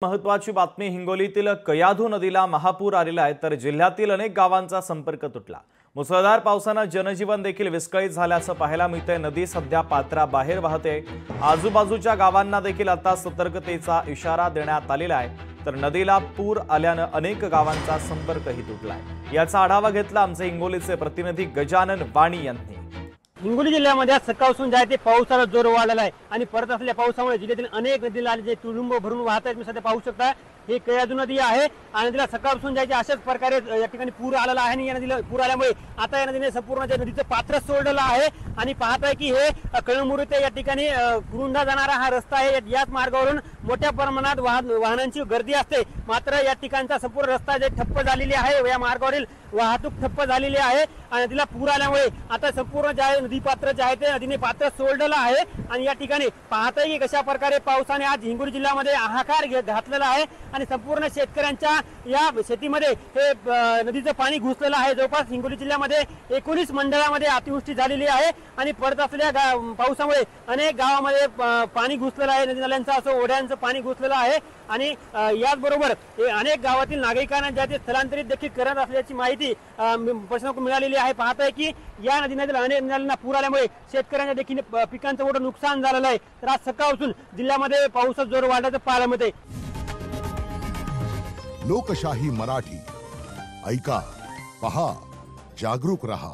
महत्वाची बातमी हिंगोलीतील कयाधू नदीला महापूर आलेला आहे, तर जिल्ह्यातील अनेक गावांचा संपर्क तुटला। मुसळधार पावसाने जनजीवन देखील विस्कळीत झाल्याचं पाहायला मिळतंय। नदी सध्या पात्राबाहेर वाहते। आजूबाजूच्या गावांना देखील आता सतर्कतेचा इशारा देण्यात आलेला आहे, तर नदीला पूर आल्याने अनेक गावांचा संपर्कही तुटलाय। याचा आढावा घेतला आमचे हिंगोलीचे प्रतिनिधी गजानन वाणी यांनी। हिंगोली जिल्ह्यामध्ये सकाळपासून जे आहे ते पावसाला जोर वाढलेला आहे आणि परत असलेल्या पावसामुळे जिल्ह्यातील अनेक नदीला जे तुडुंब भरून वाहत आहेत। मी सध्या पाहू शकता ही कयाधू नदी आहे आणि तिला सकाळपासून जायचे अशाच प्रकारे या ठिकाणी पूर आलेला आहे आणि या नदीला पूर आल्यामुळे आता या नदीने संपूर्ण जे नदीचं पात्र सोडलेलं आहे आणि पाहताय की हे कळमुरी ते या ठिकाणी कुरुंदा जाणारा हा रस्ता आहे। याच मार्गावरून मोठ्या प्रमाणात वाहनांची गर्दी असते, मात्र या ठिकाणचा संपूर्ण रस्ता जे ठप्प झालेली आहे, या मार्गावरील वाहतूक ठप्प झालेली आहे आणि नदीला पूर आल्यामुळे आता संपूर्ण जे आहे नदी पात्र जे आहे ते नदीने पात्र सोडलेलं आहे आणि या ठिकाणी पाहताय की कशा प्रकारे पावसाने आज हिंगोली जिल्ह्यामध्ये हाहाकार घातलेला आहे आणि संपूर्ण शेतकऱ्यांच्या या शेतीमध्ये हे नदीचं पाणी घुसलेलं आहे। जवळपास हिंगोली जिल्ह्यामध्ये 19 मंडळामध्ये अतिवृष्टी झालेली आहे आणि परत असलेल्या पावसामुळे अनेक गावांमध्ये पाणी घुसलेलं आहे। नदी नाल्यांचं असो ओढ्यांचं पाणी घुसलेलं आहे आणि याचबरोबर अनेक गावातील नागरिकांना ज्या ते स्थलांतरित देखील करत असल्याची माहिती प्रशासनाकडून मिळालेली आहे। पाहताय की या नदीतील अनेक नद्यांना पूर आल्यामुळे शेतकऱ्यांच्या देखील पिकांचं मोठं नुकसान झालेलं आहे। तर आज सकाळपासून जिल्ह्यामध्ये पावसाचा जोर वाढल्याचं पाहायला मिळते। लोकशाही मराठी ऐका, पहा, जागरूक रहा।